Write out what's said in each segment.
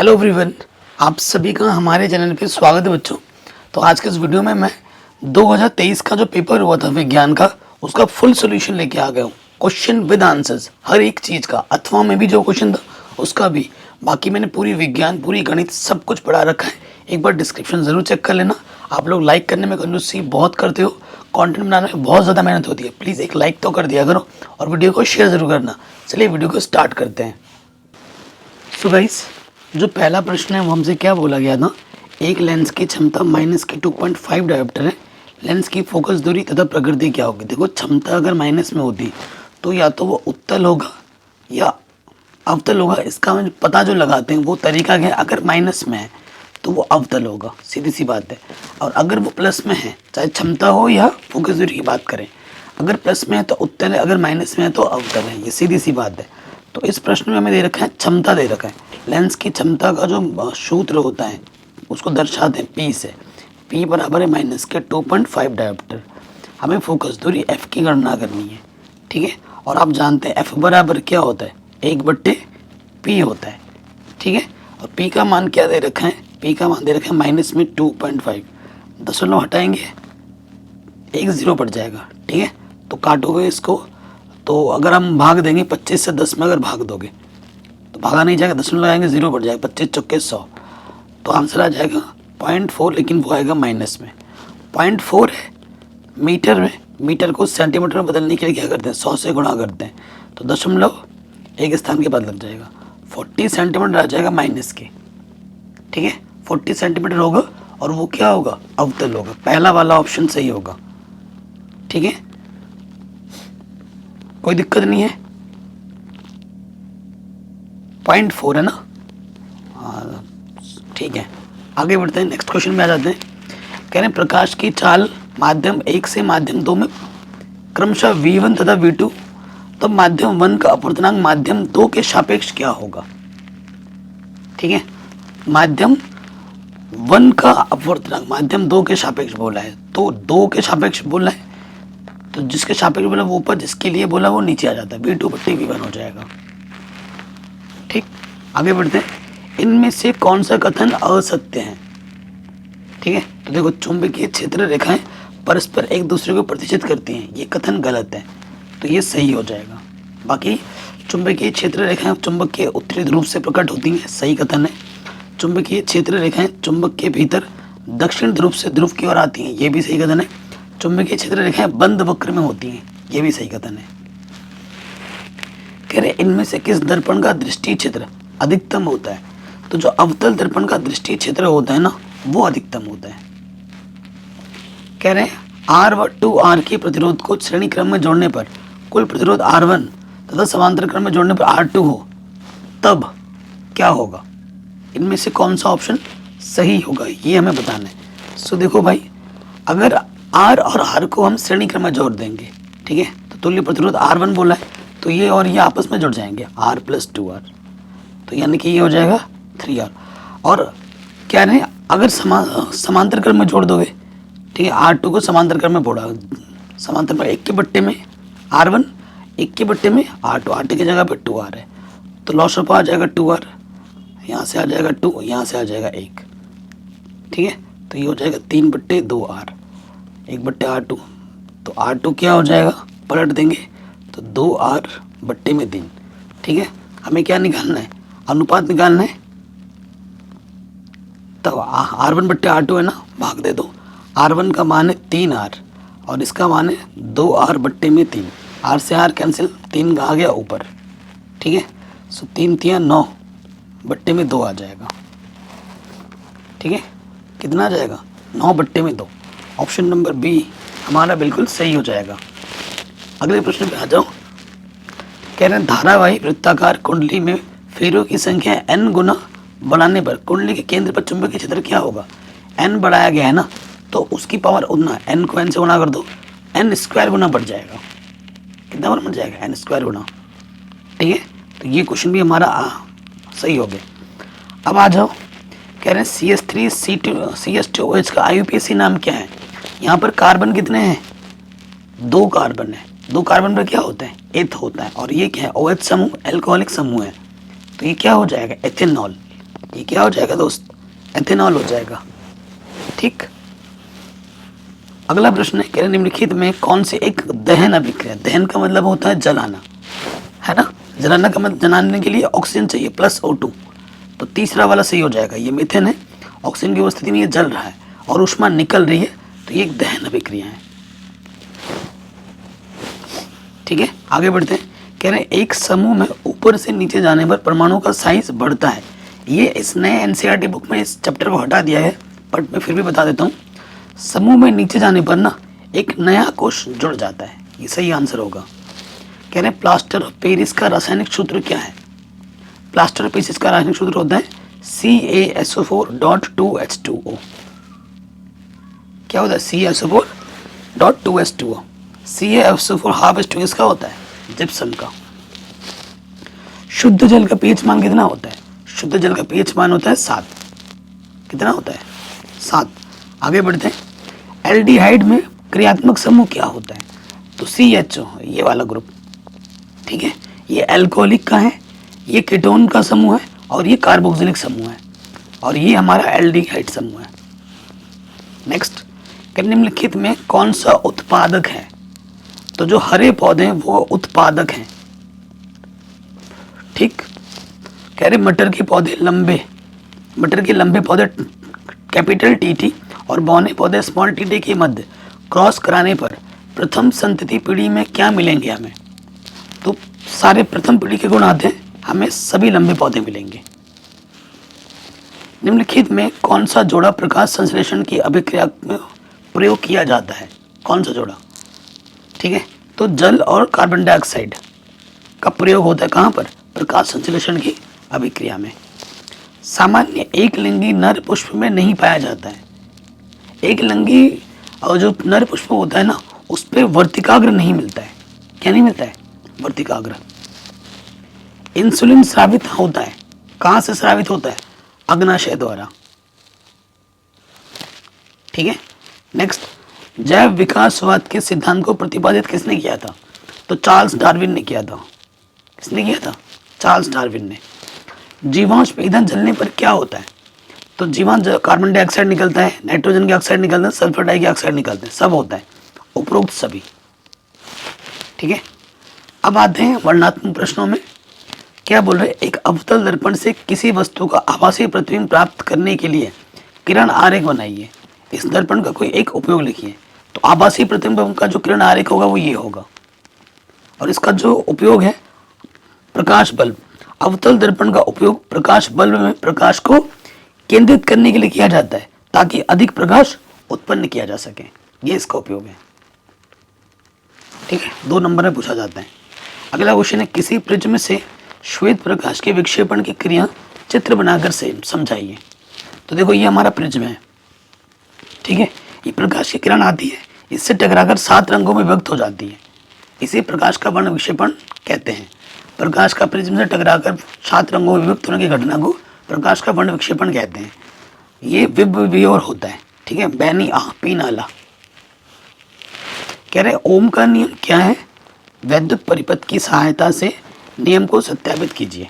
Hello everyone, आप सभी का हमारे चैनल पे स्वागत है बच्चों। तो आज के इस वीडियो में मैं 2023 का जो पेपर हुआ था विज्ञान का, उसका फुल सॉल्यूशन लेके आ गया हूँ। क्वेश्चन विद आंसर्स, हर एक चीज़ का, अथवा में भी जो क्वेश्चन था उसका भी। बाकी मैंने पूरी विज्ञान, पूरी गणित सब कुछ पढ़ा रखा है। एक बार डिस्क्रिप्शन ज़रूर चेक कर लेना। आप लोग लाइक करने में कंजूसी बहुत करते हो, कंटेंट बनाने में बहुत ज़्यादा मेहनत होती है। प्लीज़ एक लाइक तो कर दिया करो और वीडियो को शेयर ज़रूर करना। चलिए वीडियो को स्टार्ट करते हैं। सो गाइस, जो पहला प्रश्न है वो हमसे क्या बोला गया था, एक लेंस की क्षमता माइनस की 2.5 डायोप्टर है, लेंस की फोकस दूरी तथा प्रकृति क्या होगी। देखो, क्षमता अगर माइनस में होती तो या तो वो उत्तल होगा या अवतल होगा। इसका हम पता जो लगाते हैं वो तरीका क्या है, अगर माइनस में है तो वो अवतल होगा, सीधी सी बात है। और अगर वो प्लस में है, चाहे क्षमता हो या फोकस दूरी की बात करें, अगर प्लस में है तो उत्तल है, अगर माइनस में है तो अवतल है। ये सीधी सी बात है। तो इस प्रश्न में हमें दे रखा है, क्षमता दे रखा है। लेंस की क्षमता का जो सूत्र होता है उसको दर्शाते हैं पी से। पी बराबर है माइनस के 2.5 डायोप्टर। हमें फोकस दूरी एफ की गणना करनी है, ठीक है। और आप जानते हैं एफ बराबर क्या होता है, 1/पी होता है, ठीक है। और पी का मान क्या दे रखा है, पी का मान दे रखा है माइनस में 2.5। दशमलव हटाएंगे, एक ज़ीरो पड़ जाएगा, ठीक है। तो काटोगे इसको, तो अगर हम भाग देंगे 25 से 10 में, अगर भाग दोगे तो भागा नहीं जाएगा, दशमलव लगाएंगे, ज़ीरो पड़ जाएगा, 25 चौके 100। तो आंसर आ जाएगा 0.4, लेकिन वो आएगा माइनस में। 0.4 है मीटर में, मीटर को सेंटीमीटर में बदलने के लिए क्या करते हैं, 100 से गुणा करते हैं। तो दशमलव एक स्थान के बाद लग जाएगा, 40 सेंटीमीटर आ जाएगा माइनस के, ठीक है। 40 सेंटीमीटर होगा और वो क्या होगा, अवतल होगा। पहला वाला ऑप्शन सही होगा, ठीक है। कोई दिक्कत नहीं है, 0.4 है ना, हाँ ठीक है। आगे बढ़ते हैं, नेक्स्ट क्वेश्चन में आ जाते हैं। कह रहे हैं प्रकाश की चाल माध्यम 1 से माध्यम 2 में क्रमशः V1 तथा V2, तो माध्यम 1 का अपवर्तनांक माध्यम 2 के सापेक्ष क्या होगा, ठीक है। माध्यम 1 का अपवर्तनांक माध्यम 2 के सापेक्ष बोला है, तो 2 के सापेक्ष बोला है, तो जिसके सापेक्ष बोला वो ऊपर, जिसके लिए बोला वो नीचे आ जाता है, V2/V1 हो जाएगा, ठीक। आगे बढ़ते हैं, इनमें से कौन सा कथन असत्य है, ठीक है। तो देखो, चुंबकीय क्षेत्र रेखाएं परस्पर एक दूसरे को प्रतिच्छेद करती हैं, ये कथन गलत है, तो ये सही हो जाएगा। बाकी चुंबकीय क्षेत्र रेखाएं चुंबक के उत्तरी ध्रुव से प्रकट होती हैं, सही कथन है। चुंबकीय क्षेत्र रेखाएं चुंबक के भीतर दक्षिण ध्रुव से ध्रुव की ओर आती हैं, ये भी सही कथन है। चुंबकीय क्षेत्र रेखाएं बंद वक्र में होती हैं, ये भी सही कथन है। कह रहे इनमें से किस दर्पण का दृष्टि क्षेत्र अधिकतम होता है, तो जो अवतल दर्पण का दृष्टि क्षेत्र होता है ना, वो अधिकतम होता है। कह रहे हैं R2R के प्रतिरोध को श्रेणी क्रम में जोड़ने पर कुल प्रतिरोध R1 तथा समांतर क्रम में जोड़ने पर R2 हो, तब क्या होगा। इनमें से कौन सा ऑप्शन सही होगा, ये हमें बताना है। सो देखो भाई, अगर R और R को हम श्रेणी क्रम में जोड़ देंगे, ठीक है, तो तुल्य प्रतिरोध R1 बोला है, तो ये और ये आपस में जुड़ जाएंगे, R + 2R, तो यानी कि ये हो जाएगा 3R। और क्या है, अगर समांतर क्रम में जोड़ दोगे, ठीक है, R2 को समांतर क्रम में जोड़ा, समांतर पर 1 के बट्टे में R1, 1 के बट्टे में R2, R2 की जगह पे 2R है, तो लॉस ऑफ आ जाएगा 2R, यहाँ से आ जाएगा 2, यहाँ से आ जाएगा 1, ठीक है। तो ये हो जाएगा 3/2R, 1/R2, तो R2 क्या हो जाएगा, पलट देंगे तो 2R/3, ठीक है। हमें क्या निकालना है, अनुपात निकालना है, तो R1/R2 है ना, भाग दे दो। R1 का मान है 3R और इसका मान है 2R/3, R से R कैंसिल, 3 आ गया ऊपर, ठीक है। सो 3 × 9/2 आ जाएगा, ठीक है। कितना आ जाएगा, 9/2। ऑप्शन नंबर बी हमारा बिल्कुल सही हो जाएगा। अगले प्रश्न पे आ जाओ। कह रहे हैं धारावाही वृत्ताकार कुंडली में फेरों की संख्या n गुना बढ़ाने पर कुंडली के केंद्र पर चुंबकीय क्षेत्र क्या होगा। n बढ़ाया गया है ना, तो उसकी पावर उतना, n को n से गुना कर दो, n² गुना बढ़ जाएगा। कितना गुना बढ़ जाएगा, n² गुना, ठीक है। तो ये क्वेश्चन भी हमारा सही हो गया। अब आ जाओ, कह रहे हैं CH3CH2OH का IUPAC नाम क्या है। यहाँ पर कार्बन कितने हैं, 2 कार्बन है, 2 कार्बन पर क्या होता है, एथ होता है, और ये क्या है, OH समूह, एल्कोहलिक समूह है, तो ये क्या हो जाएगा, एथेनॉल, ये क्या हो जाएगा दोस्त, एथेनॉल हो जाएगा। ठीक, अगला प्रश्न है, कह रहे निम्नलिखित में कौन से एक दहन अभिक्रिया, दहन का मतलब होता है जलाना, है ना, जलाना का मतलब जलाने के लिए ऑक्सीजन चाहिए प्लस O2, तो तीसरा वाला सही हो जाएगा। ये मीथेन है, ऑक्सीजन की उपस्थिति में ये जल रहा है और ऊष्मा निकल रही है, तो ये एक दहन अभिक्रिया है। ठीक है, आगे बढ़ते हैं। कह रहे हैं एक समूह में ऊपर से नीचे जाने पर परमाणु का साइज बढ़ता है। ये इस नए एनसीईआरटी बुक में इस चैप्टर को हटा दिया है, बट मैं फिर भी बता देता हूँ। समूह में नीचे जाने पर ना एक नया कोश जुड़ जाता है, ये सही आंसर होगा। कह रहे हैं प्लास्टर ऑफ पेरिस का रासायनिक सूत्र क्या है। प्लास्टर ऑफ पेरिस का रासायनिक सूत्र होता है CaSO4.2H2O। क्या होता है CaSO4.2H2O। CaSO4 हाफ H2 किसका होता है, जिप्सम का। शुद्ध जल का पीएच मान कितना होता है, शुद्ध जल का पीएच मान होता है 7। कितना होता है, 7। आगे बढ़ते हैं। एल्डिहाइड में क्रियात्मक समूह क्या होता है, तो CHO, ये वाला ग्रुप। ठीक है, ये एल्कोहलिक का है, ये कीटोन का समूह है और ये कार्बोक्सिलिक समूह है, और ये हमारा एल्डिहाइड समूह है। नेक्स्ट, निम्नलिखित में कौन सा उत्पादक है, तो जो हरे पौधे हैं वो उत्पादक हैं। ठीक, कह रहे मटर के पौधे लंबे, मटर के लंबे पौधे कैपिटल TT और बौने पौधे स्मॉल TT के मध्य क्रॉस कराने पर प्रथम संतति पीढ़ी में क्या मिलेंगे हमें, तो सारे प्रथम पीढ़ी के गुण आते हैं, हमें सभी लंबे पौधे मिलेंगे। निम्नलिखित में कौन सा जोड़ा प्रकाश संश्लेषण की अभिक्रिया में प्रयोग किया जाता है, कौन सा जोड़ा। ठीक है, तो जल और कार्बन डाइऑक्साइड का प्रयोग होता है कहाँ पर, प्रकाश संश्लेषण की अभिक्रिया में। सामान्य एक लिंगी नर पुष्प में नहीं पाया जाता है। एक लिंगी और जो नर पुष्प होता है ना, उस पर वर्तिकाग्र नहीं मिलता है। क्या नहीं मिलता है, वर्तिकाग्र। इंसुलिन स्रावित होता है, कहाँ से स्रावित होता है, अग्नाशय द्वारा। ठीक है, नेक्स्ट, जैव विकासवाद के सिद्धांत को प्रतिपादित किसने किया था, तो चार्ल्स डार्विन ने किया था। किसने किया था, चार्ल्स डार्विन ने। जीवाश्म ईंधन जलने पर क्या होता है, तो जीवांश कार्बन डाइऑक्साइड निकलता है, नाइट्रोजन डाइऑक्साइड निकलता है, सल्फर डाइऑक्साइड निकलते हैं, सब होता है, उपरोक्त सभी। ठीक है, अब आते हैं वर्णनात्मक प्रश्नों में। क्या बोल रहे हैं, एक अवतल दर्पण से किसी वस्तु का आभासी प्रतिबिंब प्राप्त करने के लिए किरण आरेख बनाइए। इस दर्पण का कोई एक उपयोग लिखिए। तो आभासी प्रतिबिंब का जो किरण आरेख होगा वो ये होगा, और इसका जो उपयोग है प्रकाश बल्ब। अवतल दर्पण का उपयोग प्रकाश बल्ब में प्रकाश को केंद्रित करने के लिए किया जाता है, ताकि अधिक प्रकाश उत्पन्न किया जा सके, ये इसका उपयोग है। ठीक है, 2 नंबर में पूछा जाता है। अगला क्वेश्चन है, किसी प्रिज्म से श्वेत प्रकाश के विक्षेपण की क्रिया चित्र बनाकर से समझाइए। तो देखो ये हमारा प्रिज्म है। ठीक है, ये प्रकाश की किरण आती है, इससे टकराकर 7 रंगों में विभक्त हो जाती है, इसे प्रकाश का वर्ण विक्षेपण कहते हैं। प्रकाश का प्रिज्म से टकराकर 7 रंगों में विभक्त होने की घटना को प्रकाश का वर्ण विक्षेपण कहते हैं। ये विभव होता है। ठीक है, बैनी पी नाला। कह रहे ओम का नियम क्या है, वैद्युत परिपथ की सहायता से नियम को सत्यापित कीजिए।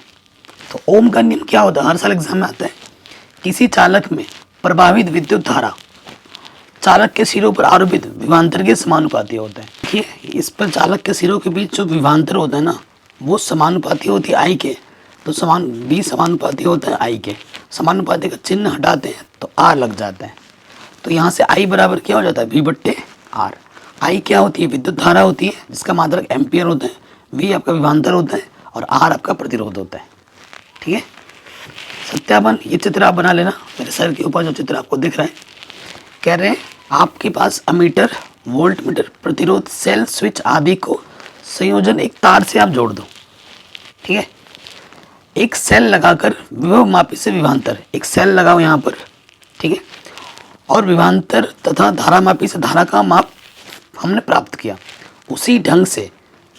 तो ओम का नियम क्या होता है, हर साल एग्जाम में आता है। किसी चालक में प्रभावित विद्युत धारा चालक के सिरों पर आरोपित विभवांतर के समानुपाती होता है। देखिए, इस पर चालक के सिरों के बीच जो विभवांतर होता है ना, वो समानुपाती होती है आई के, तो बी समानुपाती होता है आई के। समानुपाती का चिन्ह हटाते हैं तो आर लग जाता है, तो यहाँ से आई बराबर क्या हो जाता है, V/R। आई क्या होती है, विद्युत धारा होती है जिसका मात्रक एम्पियर होता है, वी आपका विभवांतर होता है और आर आपका प्रतिरोध होता है। ठीक है, सत्यापन, ये चित्र आप बना लेना, मेरे सर के ऊपर जो चित्र आपको दिख रहा है। कह रहे हैं आपके पास अमीटर, वोल्ट मीटर, प्रतिरोध, सेल, स्विच आदि को संयोजन एक तार से आप जोड़ दो। ठीक है, एक सेल लगाकर विभव मापी से विभवांतर, एक सेल लगाओ यहाँ पर। ठीक है, और विभवांतर तथा धारा मापी से धारा का माप हमने प्राप्त किया। उसी ढंग से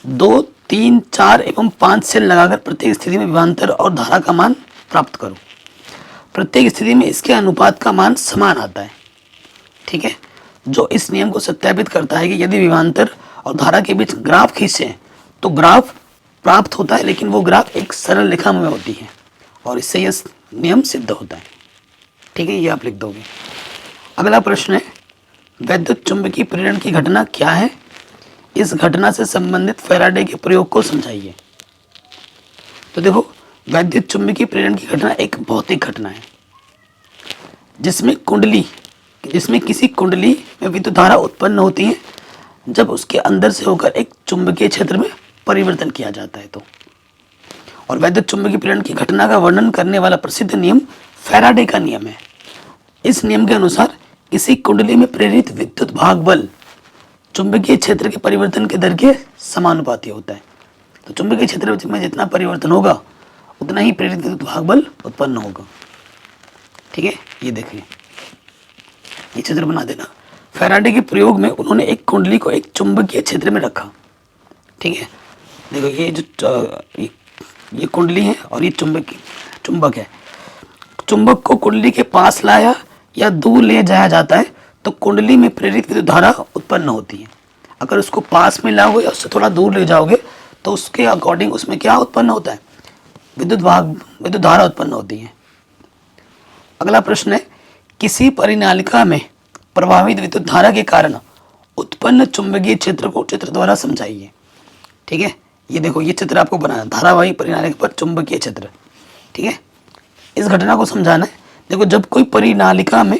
2, 3, 4 एवं 5 सेल लगाकर प्रत्येक स्थिति में विभवांतर और धारा का मान प्राप्त करो। प्रत्येक स्थिति में इसके अनुपात का मान समान आता है। ठीक है, जो इस नियम को सत्यापित करता है कि यदि विभवांतर और धारा के बीच ग्राफ खींचे तो ग्राफ प्राप्त होता है, लेकिन वो ग्राफ एक सरल रेखा में होती है, और इससे यह नियम सिद्ध होता है। ठीक है, ये आप लिख दोगे। अगला प्रश्न है वैद्युत चुंबकीय प्रेरण की घटना क्या है? इस घटना से संबंधित फैराडे के प्रयोग को समझाइए। तो देखो, वैद्युत चुंबकीय प्रेरण की घटना एक भौतिक घटना है जिसमें किसी कुंडली में विद्युत धारा उत्पन्न होती है जब उसके अंदर से होकर एक चुंबकीय क्षेत्र में परिवर्तन किया जाता है। तो और वैद्युत चुंबकीय प्रेरण की घटना का वर्णन करने वाला प्रसिद्ध नियम फैराडे का नियम है। इस नियम के अनुसार किसी कुंडली में प्रेरित विद्युत भाग बल चुंबकीय क्षेत्र के परिवर्तन के दर के समानुपाती होता है। तो चुंबकीय क्षेत्र में जितना परिवर्तन होगा उतना ही प्रेरित विद्युत भाग बल उत्पन्न होगा। ठीक है, ये देखिए, ये चित्र बना देना। फैराडे के प्रयोग में उन्होंने एक कुंडली को एक चुंबकीय क्षेत्र में रखा। ठीक है, देखो ये जो ये कुंडली है और ये चुंबक है। चुंबक को कुंडली के पास लाया या दूर ले जाया जाता है तो कुंडली में प्रेरित विद्युत धारा उत्पन्न होती है। अगर उसको पास में लाओगे या उससे थोड़ा दूर ले जाओगे तो उसके अकॉर्डिंग उसमें क्या उत्पन्न होता है? विद्युत धारा उत्पन्न होती है। अगला प्रश्न है किसी परिनालिका में प्रवाहित विद्युत धारा के कारण उत्पन्न चुंबकीय क्षेत्र को चित्र द्वारा समझाइए। ठीक है, ये देखो, ये चित्र आपको बनाना, धारावाही परिनालिका पर चुंबकीय क्षेत्र। ठीक है, इस घटना को समझाना है। देखो, जब कोई परिनालिका में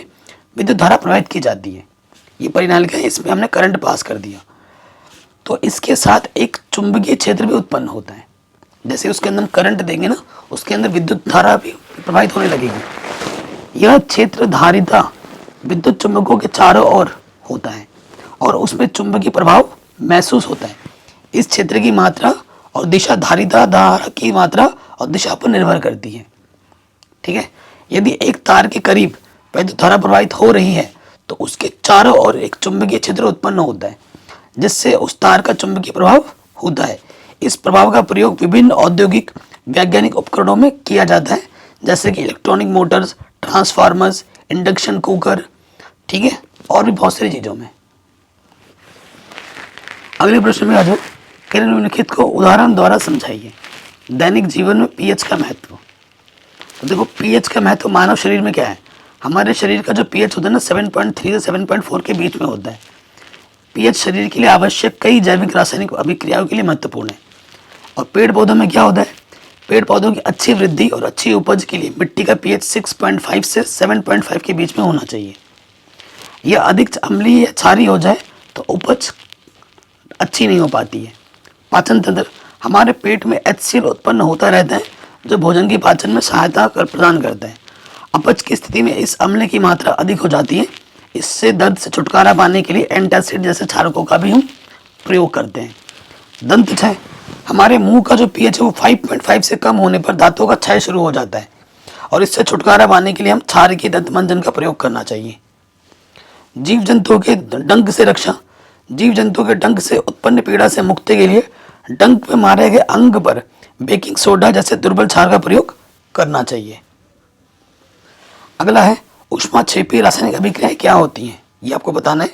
विद्युत धारा प्रवाहित की जाती है, ये परिनालिका है, इसमें हमने करंट पास कर दिया, तो इसके साथ एक चुंबकीय क्षेत्र भी उत्पन्न होता है। जैसे उसके अंदर करंट देंगे ना, उसके अंदर विद्युत धारा भी प्रवाहित होने लगेगी। यह क्षेत्र धारिता विद्युत चुंबकों के चारों ओर होता है और उसमें चुंबकीय प्रभाव महसूस होता है। इस क्षेत्र की मात्रा और दिशा धारिता धारा की मात्रा और दिशा पर निर्भर करती है। ठीक है, यदि एक तार के करीब विद्युत धारा प्रवाहित हो रही है तो उसके चारों ओर एक चुंबकीय क्षेत्र उत्पन्न होता है जिससे उस तार का चुंबकीय प्रभाव होता है। इस प्रभाव का प्रयोग विभिन्न औद्योगिक वैज्ञानिक उपकरणों में किया जाता है, जैसे कि electronic Motors, transformers, induction cooker, ठीक है, और भी बहुत सारी चीजों में। अगले प्रश्न में आ जाओ, निम्नलिखित को उदाहरण द्वारा समझाइए। दैनिक जीवन में पीएच का महत्व। तो देखो, पीएच का महत्व मानव शरीर में क्या है? हमारे शरीर का जो पीएच होता है ना 7.3 से 7.4 के बीच में होता है। पीएच शरीर के लिए आवश्यक कई जैविक रासायनिक अभिक्रियाओं के लिए महत्वपूर्ण है। और पेड़ पौधों में क्या होता है? पेड़ पौधों की अच्छी वृद्धि और अच्छी उपज के लिए मिट्टी का पीएच 6.5 से 7.5 के बीच में होना चाहिए। यह अधिक अम्लीय या क्षारीय हो जाए तो उपज अच्छी नहीं हो पाती है। पाचन तंत्र, हमारे पेट में HCl उत्पन्न होता रहता है जो भोजन की पाचन में सहायता प्रदान करता है। अपच की स्थिति में इस अम्ल की मात्रा अधिक हो जाती है। इससे दर्द से छुटकारा पाने के लिए एंटासिड जैसे क्षारकों का भी हम प्रयोग करते हैं। दंत क्षय, हमारे मुंह का जो पीएच है वो 5.5 से कम होने पर दांतों का क्षय शुरू हो जाता है और इससे छुटकारा पाने के लिए हम क्षारकीय दंत मंजन का प्रयोग करना चाहिए। जीव जंतुओं के डंक से रक्षा, जीव जंतुओं के डंक से उत्पन्न पीड़ा से मुक्ति के लिए डंक में मारे गए अंग पर बेकिंग सोडा जैसे दुर्बल क्षार का प्रयोग करना चाहिए। अगला है ऊष्माक्षेपी रासायनिक अभिक्रियाएं क्या होती हैं, ये आपको बताना है।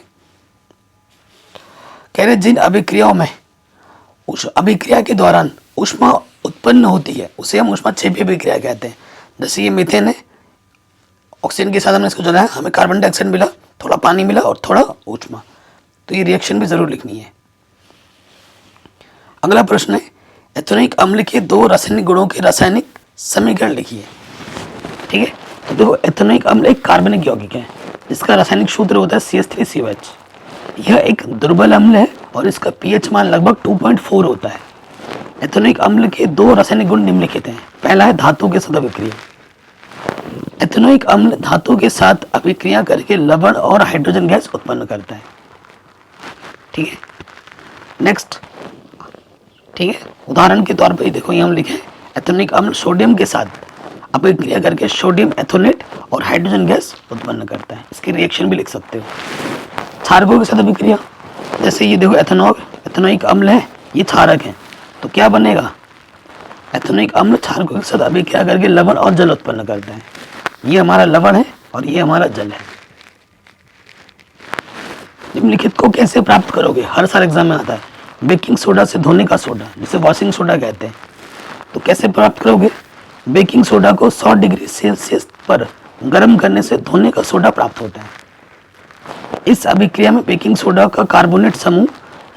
कह रहे जिन अभिक्रियाओं में उस अभिक्रिया के दौरान ऊष्मा उत्पन्न होती है उसे हम ऊष्माक्षेपी अभिक्रिया कहते हैं। जैसे ये मीथेन है, ऑक्सीजन के साथ हमने इसको जलाया, हमें कार्बन डाइऑक्साइड मिला, थोड़ा पानी मिला और थोड़ा ऊष्मा, तो ये रिएक्शन भी जरूर लिखनी है। अगला प्रश्न है एथेनोइक अम्ल के दो रासायनिक गुणों के रासायनिक समीकरण लिखिए। ठीक है, तो देखो, एथेनोइक अम्ल एक कार्बनिक यौगिक है जिसका रासायनिक सूत्र होता है CH3COH। यह एक दुर्बल अम्ल है और इसका पीएच मान लगभग 2.4 होता है। एथेनोइक अम्ल के दो रासायनिक गुण निम्नलिखित हैं। पहला है धातु के साथ अभिक्रिया। एथेनोइक अम्ल धातु के साथ अभिक्रिया करके लवण और हाइड्रोजन गैस उत्पन्न करता है। ठीक है, नेक्स्ट, ठीक है, उदाहरण के तौर पर देखो, ये हम लिखे एथेनोइक अम्ल सोडियम के साथ अभिक्रिया करके सोडियम एथोनेट और हाइड्रोजन गैस उत्पन्न करता है। इसकी रिएक्शन भी लिख सकते हो। क्षारकों के साथ अभिक्रिया, जैसे ये देखो एथेनोइक अम्ल है, ये क्षारक है, तो क्या बनेगा? एथेनोइक अम्ल क्षारकों के साथ अभिक्रिया करके लवण और जल उत्पन्न करता है। ये हमारा लवण है और ये हमारा जल है। निम्नलिखित को कैसे प्राप्त करोगे? हर साल एग्जाम में आता है। बेकिंग सोडा से धोने का सोडा, जिसे वॉशिंग सोडा कहते हैं, तो कैसे प्राप्त करोगे? बेकिंग सोडा को 100 डिग्री सेल्सियस पर गर्म करने से धोने का सोडा प्राप्त होता है। इस अभिक्रिया में बेकिंग सोडा का कार्बोनेट समूह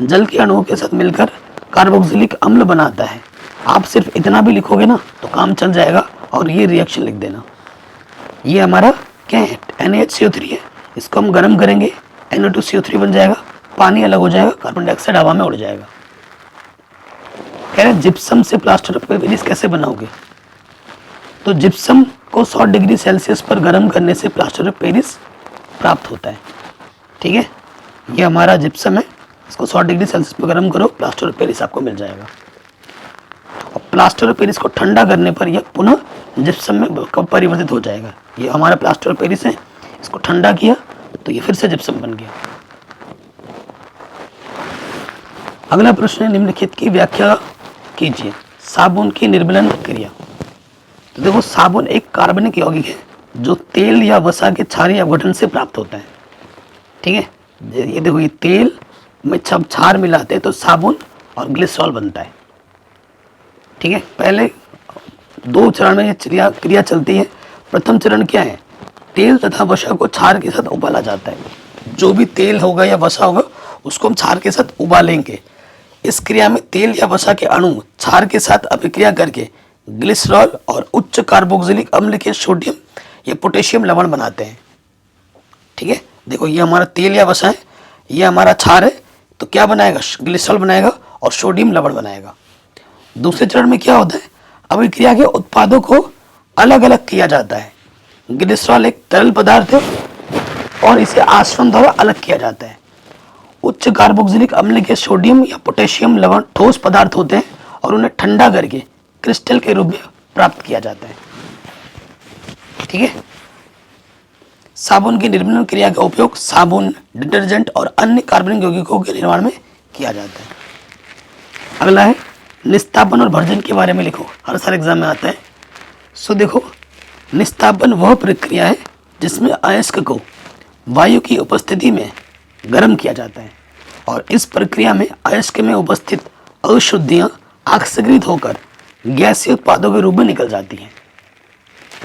जल के अणुओं के साथ मिलकर कार्बोक्सिलिक अम्ल बनाता है। आप सिर्फ इतना भी लिखोगे ना तो काम चल जाएगा, और ये रिएक्शन लिख देना। ये हमारा क्या है, NaHCO3 है, इसको हम गर्म करेंगे, NO2CO3 बन जाएगा, पानी अलग हो जाएगा, कार्बन डाइऑक्साइड हवा में उड़ जाएगा। कह रहे जिप्सम से प्लास्टर ऑफ पेरिस कैसे बनाओगे? तो जिप्सम को 100 डिग्री सेल्सियस पर गर्म करने से प्लास्टर ऑफ पेरिस प्राप्त होता है। ठीक है, ये हमारा जिप्सम है, इसको 100 डिग्री सेल्सियस पर गर्म करो, प्लास्टर ऑफ पेरिस आपको मिल जाएगा। और प्लास्टर ऑफ पेरिस को ठंडा करने पर यह पुनः जिप्सम में कब परिवर्तित हो जाएगा। ये हमारा प्लास्टर ऑफ पेरिस है, इसको ठंडा किया तो ये फिर से जिप्सम बन गया। अगला प्रश्न है, निम्नलिखित की व्याख्या कीजिए। साबुन की निर्मलन क्रिया। तो देखो, साबुन एक कार्बनिक यौगिक है जो तेल या वसा के क्षारीय अपघटन से प्राप्त होता है। ठीक है, ये देखो, ये तेल में जब क्षार मिलाते हैं तो साबुन और ग्लिसरॉल बनता है। ठीक है, पहले 2 चरण में ये क्रिया चलती है। प्रथम चरण क्या है, तेल तथा वसा को क्षार के साथ उबाला जाता है। जो भी तेल होगा या वसा होगा उसको हम क्षार के साथ उबालेंगे। इस क्रिया में तेल या वसा के अणु क्षार के साथ अभिक्रिया करके ग्लिसरॉल और उच्च कार्बोक्सिलिक अम्ल के सोडियम या पोटेशियम लवण बनाते हैं। ठीक है, देखो, ये हमारा तेल या वसा है, ये हमारा क्षार है, तो क्या बनाएगा, ग्लिसरॉल बनाएगा और सोडियम लवण बनाएगा। दूसरे चरण में क्या होता है, अभिक्रिया के उत्पादों को अलग अलग किया जाता है। ग्लिसरॉल एक तरल पदार्थ है और इसे आश्रम द्वारा अलग किया जाता है। उच्च कार्बोक्सिलिक अम्ल के सोडियम या पोटेशियम लवण ठोस पदार्थ होते हैं और उन्हें ठंडा करके क्रिस्टल के रूप में प्राप्त किया जाता है। ठीक है, साबुन की निर्मलन क्रिया का उपयोग साबुन, डिटर्जेंट और अन्य कार्बनिक यौगिकों के निर्माण में किया जाता है। अगला है, निस्तापन और भर्जन के बारे में लिखो, हर साल एग्जाम में आता है। सो देखो, निस्तापन वह प्रक्रिया है जिसमें अयस्क को वायु की उपस्थिति में गर्म किया जाता है, और इस प्रक्रिया में अयस्क में उपस्थित अशुद्धियां ऑक्सीकृत होकर गैसीय उत्पादों के रूप में निकल जाती हैं।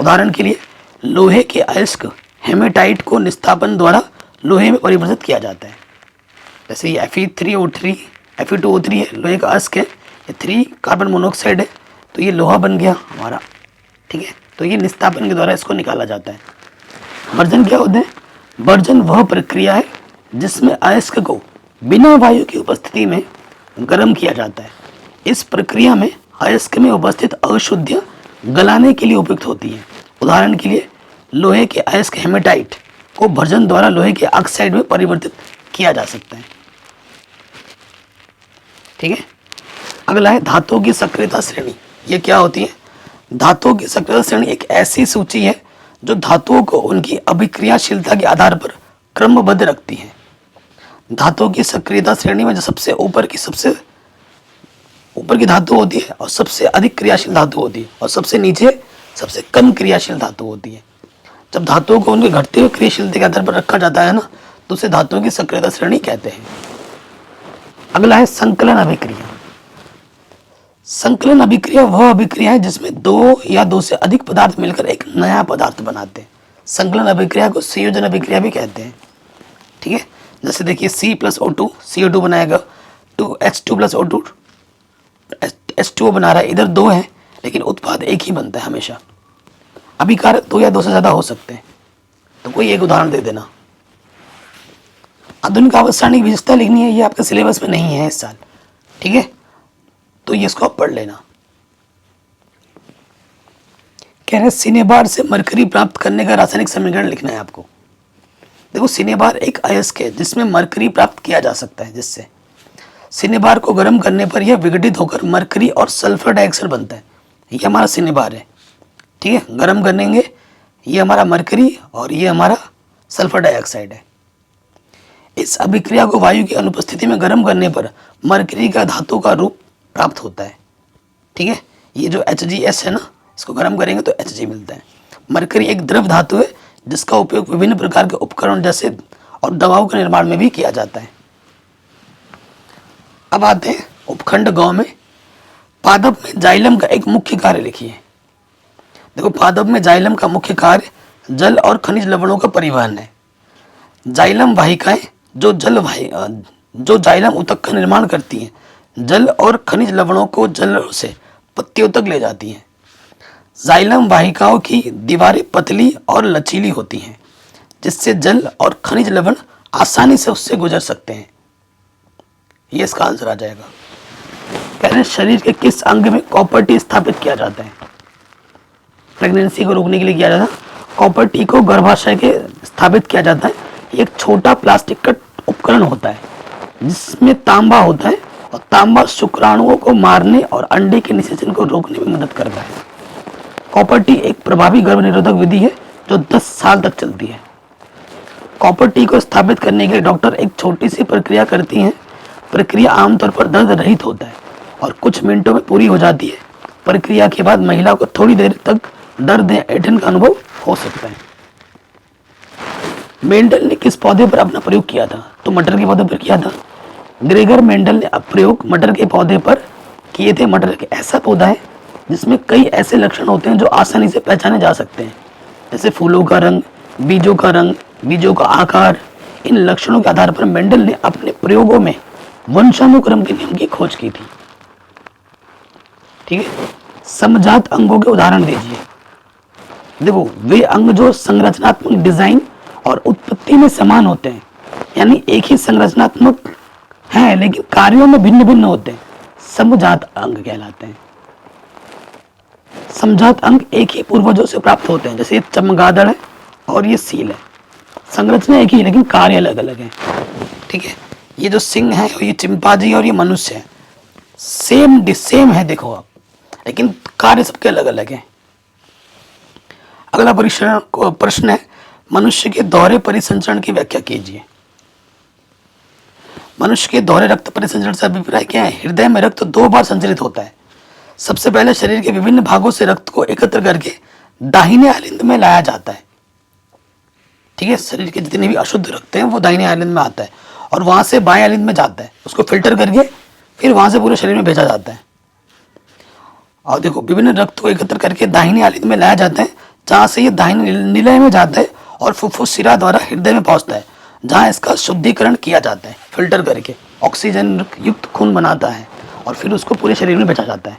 उदाहरण के लिए, लोहे के अयस्क हेमेटाइट को निस्तापन द्वारा लोहे में परिवर्तित किया जाता है। जैसे ये Fe3O3 Fe2O3 है, लोहे का अयस्क है, ये 3 कार्बन मोनोऑक्साइड है, तो ये लोहा बन गया हमारा। ठीक है, तो ये निस्तापन के द्वारा इसको निकाला जाता है। भर्जन क्या होते हैं, भर्जन वह प्रक्रिया है जिसमें अयस्क को बिना वायु की उपस्थिति में गर्म किया जाता है। इस प्रक्रिया में अयस्क में उपस्थित अशुद्धियां गलाने के लिए उपयुक्त होती हैं। उदाहरण के लिए, लोहे के अयस्क हेमेटाइट को भर्जन द्वारा लोहे के ऑक्साइड में परिवर्तित किया जा सकता है। ठीक है, अगला है, धातुओं की सक्रियता श्रेणी। ये क्या होती है, धातुओं की सक्रियता श्रेणी एक ऐसी सूची है जो धातुओं को उनकी अभिक्रियाशीलता के आधार पर क्रमबद्ध रखती है। धातुओं की सक्रियता श्रेणी में जो सबसे ऊपर की धातु होती है और सबसे अधिक क्रियाशील धातु होती है, और सबसे नीचे सबसे कम क्रियाशील धातु होती है। जब धातुओं को उनके घटते हुए क्रियाशीलता के आधार पर रखा जाता है ना, तो उसे धातुओं की सक्रियता श्रेणी कहते हैं। अगला है, संकलन अभिक्रिया। संकलन अभिक्रिया वह अभिक्रिया है जिसमें 2 या 2 से अधिक पदार्थ मिलकर एक नया पदार्थ बनाते हैं। संकलन अभिक्रिया को संयोजन अभिक्रिया भी कहते हैं। ठीक है, जैसे देखिए, C+O2 CO2 बनाएगा, 2H2+O2 H2O बना रहा है। इधर 2 है लेकिन उत्पाद एक ही बनता है हमेशा। अभिकारक 2 या 2 से ज्यादा हो सकते हैं, तो कोई एक उदाहरण दे देना। आधुनिक रासायनिक विशेषता लिखनी है, ये आपके सिलेबस में नहीं है इस साल। ठीक है, तो ये इसको आप पढ़ लेना। कह रहे सिनेबार से मरकरी प्राप्त करने का रासायनिक समीकरण लिखना है आपको। देखो, सिनेबार एक अयस्क है जिसमें मरकरी प्राप्त किया जा सकता है, जिससे सिनेबार को गर्म करने पर यह विघटित होकर मरकरी और सल्फर डाइऑक्साइड बनता है। ये हमारा सिनेबार है। ठीक है, गर्म करेंगे, ये हमारा मरकरी और ये हमारा सल्फर डाइऑक्साइड है। इस अभिक्रिया को वायु की अनुपस्थिति में गर्म करने पर मरकरी का धातु का रूप प्राप्त होता है। ठीक है, ये जो HgS है ना, इसको गर्म करेंगे तो Hg मिलता है। मरकरी एक द्रव धातु है जिसका उपयोग विभिन्न प्रकार के उपकरण जैसे और दवाओं के निर्माण में भी किया जाता है। अब आते हैं उपखंड गौ में। पादप में जाइलम का एक मुख्य कार्य लिखिए। देखो पादप में जाइलम का मुख्य कार्य जल और खनिज लवणों का परिवहन है। जाइलम वाहिकाएं जो जाइलम ऊतक का निर्माण करती हैं जल और खनिज लवणों को जड़ से पत्तियों तक ले जाती हैं। जाइलम वाहिकाओं की दीवारें पतली और लचीली होती हैं जिससे जल और खनिज लवण आसानी से उससे गुजर सकते हैं। ये इसका आंसर आ जाएगा। कह रहे हैं शरीर के किस अंग में कॉपर टी स्थापित किया जाता है? प्रेगनेंसी को रोकने के लिए किया जाता है। कॉपर टी को गर्भाशय के स्थापित किया जाता है। एक छोटा प्लास्टिक का उपकरण होता है जिसमें तांबा होता है और तांबा शुक्राणुओं को मारने और अंडे के निषेचन को रोकने में मदद करता है। कॉपर टी एक प्रभावी गर्भ निरोधक विधि है जो 10 साल तक चलती है। कॉपर टी को स्थापित करने के लिए डॉक्टर एक छोटी सी प्रक्रिया करती हैं। प्रक्रिया आमतौर पर दर्द रहित होता है और कुछ मिनटों में पूरी हो जाती है। प्रक्रिया के बाद महिला को थोड़ी देर तक दर्द या ऐंठन का अनुभव हो सकता है। मेंडल ने किस पौधे पर अपना प्रयोग किया था? तो मटर के पौधे पर किया था। ग्रेगर मेंडल ने प्रयोग मटर के पौधे पर किए थे। मटर एक ऐसा पौधा है जिसमें कई ऐसे लक्षण होते हैं जो आसानी से पहचाने जा सकते हैं, जैसे फूलों का रंग, बीजों का आकार। इन लक्षणों के आधार पर मेंडल ने अपने प्रयोगों में वंशानुक्रम के नियम की खोज की थी। ठीक है, समजात अंगों के उदाहरण दीजिए। देखो वे अंग जो संरचनात्मक डिजाइन और उत्पत्ति में समान होते हैं, यानी एक ही संरचनात्मक है लेकिन कार्यों में भिन्न भिन्न होते हैं, समजात अंग कहलाते हैं। समजात अंग एक ही पूर्वजों से प्राप्त होते हैं, जैसे ये चमगादड़ है और ये सील है। संरचना एक ही लेकिन कार्य अलग अलग है। ठीक है, ये जो सिंह है ये चिंपांजी और ये मनुष्य है, सेम है देखो आप, लेकिन कार्य सबके अलग अलग है। अगला प्रश्न है मनुष्य के दोहरे परिसंचरण की व्याख्या कीजिए। मनुष्य के दोहरे रक्त परिसंचरण से अभिप्राय क्या है? हृदय में रक्त 2 बार संचरित होता है। सबसे पहले शरीर के विभिन्न भागों से रक्त को एकत्र करके दाहिने आलिंद में लाया जाता है। ठीक है, शरीर के जितने भी अशुद्ध रक्त हैं वो दाहिने आलिंद में आता है और वहां से बाएं आलिंद में जाता है, उसको फिल्टर करके फिर वहां से पूरे शरीर में भेजा जाता है। और देखो विभिन्न रक्त को एकत्र करके दाहिने आलिंद में लाया जाता है, जहां से ये दाहिने निलय में जाता है और फुफ्फुस शिरा द्वारा हृदय में पहुंचता है, जहां इसका शुद्धिकरण किया जाता है, फिल्टर करके ऑक्सीजन युक्त खून बनाता है और फिर उसको पूरे शरीर में भेजा जाता है।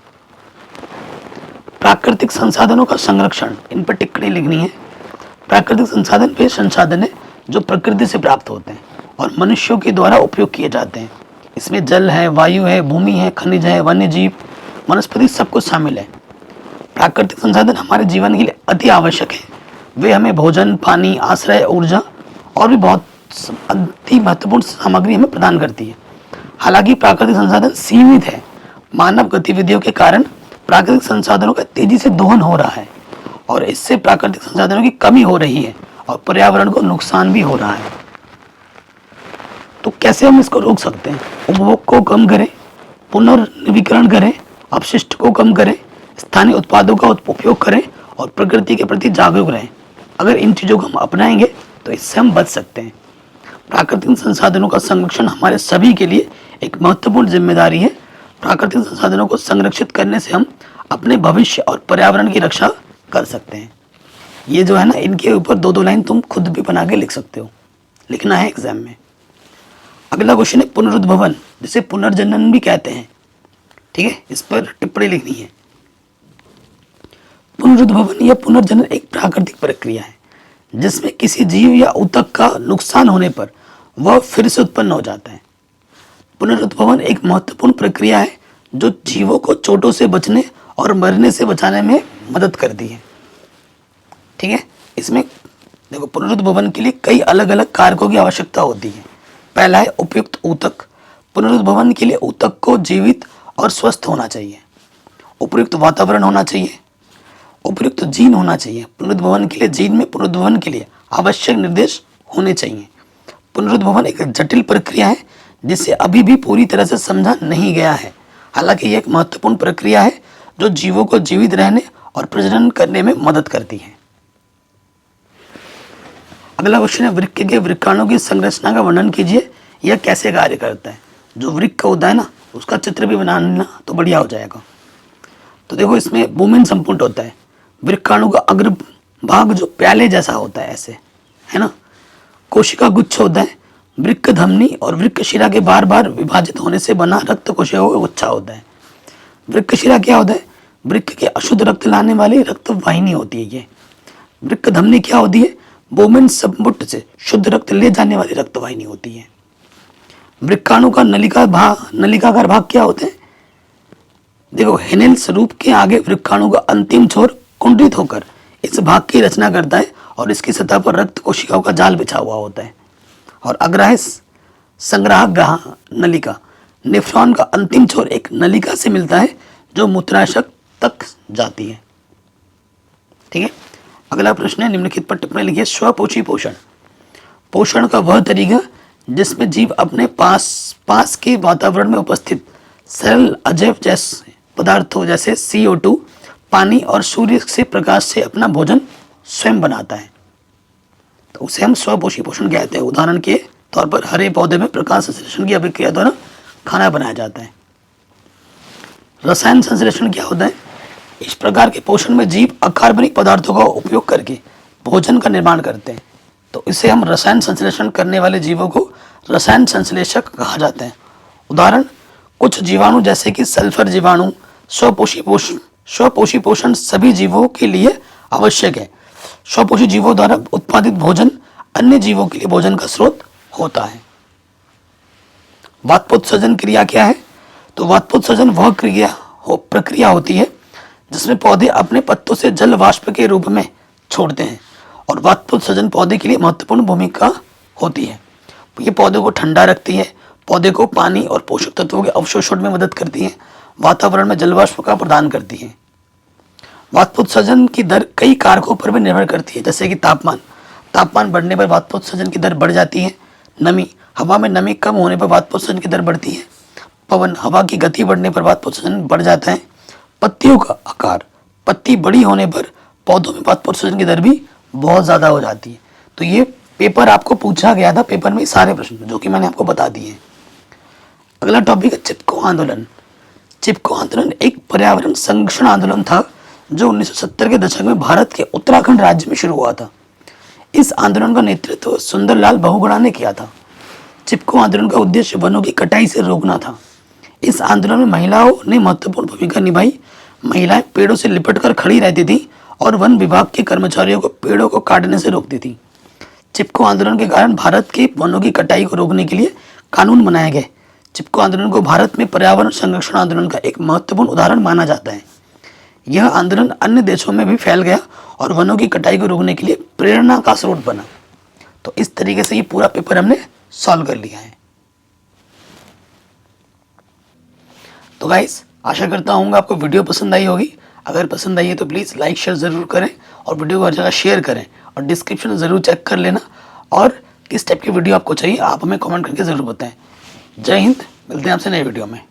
प्राकृतिक संसाधनों का संरक्षण, इन पर टिप्पणी लिखनी है। प्राकृतिक संसाधन वे संसाधन है जो प्रकृति से प्राप्त होते हैं और मनुष्यों के द्वारा उपयोग किए जाते हैं। इसमें जल है, वायु है, भूमि है, खनिज है, वन्य जीव, वनस्पति सब कुछ शामिल है। प्राकृतिक संसाधन हमारे जीवन के लिए अति आवश्यक है। वे हमें भोजन, पानी, आश्रय, ऊर्जा और भी बहुत अति महत्वपूर्ण सामग्री हमें प्रदान करती है। हालांकि प्राकृतिक संसाधन सीमित है। मानव गतिविधियों के कारण प्राकृतिक संसाधनों का तेजी से दोहन हो रहा है और इससे प्राकृतिक संसाधनों की कमी हो रही है और पर्यावरण को नुकसान भी हो रहा है। तो कैसे हम इसको रोक सकते हैं? उपभोग को कम करें, पुनर्नवीकरण करें, अपशिष्ट को कम करें, स्थानीय उत्पादों का उपयोग करें और प्रकृति के प्रति जागरूक रहें। अगर इन चीज़ों को हम अपनाएंगे तो इससे हम बच सकते हैं। प्राकृतिक संसाधनों का संरक्षण हमारे सभी के लिए एक महत्वपूर्ण जिम्मेदारी है। प्राकृतिक संसाधनों को संरक्षित करने से हम अपने भविष्य और पर्यावरण की रक्षा कर सकते हैं। ये जो है ना, इनके ऊपर 2-2 लाइन तुम खुद भी बना के लिख सकते हो, लिखना है एग्जाम में। अगला क्वेश्चन है पुनरुद्भवन, जिसे पुनर्जनन भी कहते हैं। ठीक है, इस पर टिप्पणी लिखनी है। पुनरुद्भवन या पुनर्जनन एक प्राकृतिक प्रक्रिया है जिसमें किसी जीव या ऊतक का नुकसान होने पर वह फिर से उत्पन्न हो जाता है। पुनरुद्भवन एक महत्वपूर्ण प्रक्रिया है जो जीवों को चोटों से बचने और मरने से बचाने में मदद करती है। ठीक है, इसमें देखो पुनरुद्भवन के लिए कई अलग अलग कारकों की आवश्यकता होती है। पहला है उपयुक्त ऊतक। पुनरुद्भवन के लिए ऊतक को जीवित और स्वस्थ होना चाहिए। उपयुक्त वातावरण होना चाहिए। उपयुक्त जीन होना चाहिए। पुनरुद्भवन के लिए जीन में पुनरुद्भवन के लिए आवश्यक निर्देश होने चाहिए। पुनरुद्भवन एक जटिल प्रक्रिया है जिसे अभी भी पूरी तरह से समझा नहीं गया है। हालांकि यह एक महत्वपूर्ण प्रक्रिया है जो जीवों को जीवित रहने और प्रजनन करने में मदद करती है। अगला क्वेश्चन है वृक्क के वृक्काणु की संरचना का वर्णन कीजिए। यह कैसे कार्य करता है? जो वृक्क होता है ना, उसका चित्र भी बनाना तो बढ़िया हो जाएगा। तो देखो इसमें बुमेन संपुट होता है। वृक्काणु का अग्र भाग जो प्याले जैसा होता है, ऐसे, है ना। कोशिका गुच्छ होता है। वृक्क धमनी और वृक्क शिरा के बार बार विभाजित होने से बना रक्त कोशिका का गुच्छा होता है। वृक्क शिरा क्या होता है? वृक्क के अशुद्ध रक्त लाने वाली रक्त वाहिनी होती है ये। वृक्क धमनी क्या होती है? बोमेन संपुट से शुद्ध रक्त ले जाने वाली रक्त वाहिनी होती है। वृक्काणु का नलिकाकार भाग क्या होता है? देखो, हेनेल स्वरूप के आगे वृक्काणु का अंतिम छोर कुंडित होकर इस भाग की रचना करता है और इसकी सतह पर रक्त कोशिकाओं का जाल बिछा हुआ होता है। और अग्राह्य संग्राहक नलिका, नेफ्रॉन का अंतिम छोर एक नलिका से मिलता है जो मूत्राशय तक जाती है। ठीक है, अगला प्रश्न है, निम्नलिखित पर टिप्पणी लिखिए। स्वपोषी पोषण, पोषण का वह तरीका जिसमें जीव अपने पास के वातावरण में उपस्थित सरल अजैव जैसे पदार्थों जैसे CO2, पानी और सूर्य से प्रकाश से अपना भोजन स्वयं बनाता है, तो उसे हम स्वपोषी पोषण कहते हैं। उदाहरण के तौर पर हरे पौधे में प्रकाश संश्लेषण की अभिक्रिया द्वारा खाना बनाया जाता है। रसायन संश्लेषण क्या होता है? इस प्रकार के पोषण में जीव अकार्बनिक पदार्थों का उपयोग करके भोजन का निर्माण करते हैं, तो इसे हम रसायन संश्लेषण करने वाले जीवों को रसायन संश्लेषक कहा जाता है। उदाहरण, कुछ जीवाणु जैसे कि सल्फर जीवाणु स्वपोषी पोषण सभी जीवों के लिए आवश्यक है। स्वपोषी जीवों द्वारा उत्पादित भोजन अन्य जीवों के लिए भोजन का स्रोत होता है। वातपोत्सर्जन क्रिया क्या है? तो वातपोत्सर्जन वह प्रक्रिया होती है जिसमें पौधे अपने पत्तों से जल वाष्प के रूप में छोड़ते हैं, और वातपोत्सर्जन पौधे के लिए महत्वपूर्ण भूमिका होती है। ये पौधे को ठंडा रखती है, पौधे को पानी और पोषक तत्वों के अवशोषण में मदद करती है, वातावरण में जल वाष्प का प्रदान करती है। वातपोत्सर्जन की दर कई कारकों पर भी निर्भर करती है, जैसे कि तापमान बढ़ने पर वातपोत्सर्जन की दर बढ़ जाती है। नमी, हवा में नमी कम होने पर वातपोत्सर्जन की दर बढ़ती है। पवन, हवा की गति बढ़ने पर वातपोत्सर्जन बढ़ जाता है। पत्तियों का आकार, पत्ती बड़ी होने पर पौधों में वातपोत्सर्जन की दर भी बहुत ज़्यादा हो जाती है। तो ये पेपर आपको पूछा गया था, पेपर में सारे प्रश्न जो कि मैंने आपको बता दिए। अगला टॉपिक है चिपको आंदोलन। चिपको आंदोलन एक पर्यावरण संरक्षण आंदोलन था जो 1970 के दशक में भारत के उत्तराखंड राज्य में शुरू हुआ था। इस आंदोलन का नेतृत्व सुंदरलाल बहुगुणा ने किया था। चिपको आंदोलन का उद्देश्य वनों की कटाई से रोकना था। इस आंदोलन में महिलाओं ने महत्वपूर्ण भूमिका निभाई। महिलाएं पेड़ों से लिपटकर खड़ी रहती थी और वन विभाग के कर्मचारियों को पेड़ों को काटने से रोकती थी। चिपको आंदोलन के कारण भारत के वनों की कटाई को रोकने के लिए कानून बनाए गए। चिपको आंदोलन को भारत में पर्यावरण संरक्षण आंदोलन का एक महत्वपूर्ण उदाहरण माना जाता है। यह आंदोलन अन्य देशों में भी फैल गया और वनों की कटाई को रोकने के लिए प्रेरणा का स्रोत बना। तो इस तरीके से ये पूरा पेपर हमने सॉल्व कर लिया है। तो गाइस, आशा करता हूँ आपको वीडियो पसंद आई होगी। अगर पसंद आई है तो प्लीज़ लाइक शेयर ज़रूर करें और वीडियो को हर जगह शेयर करें, और डिस्क्रिप्शन ज़रूर चेक कर लेना, और किस टाइप की वीडियो आपको चाहिए आप हमें कमेंट करके ज़रूर बताएं। जय हिंद, मिलते हैं आपसे नए वीडियो में।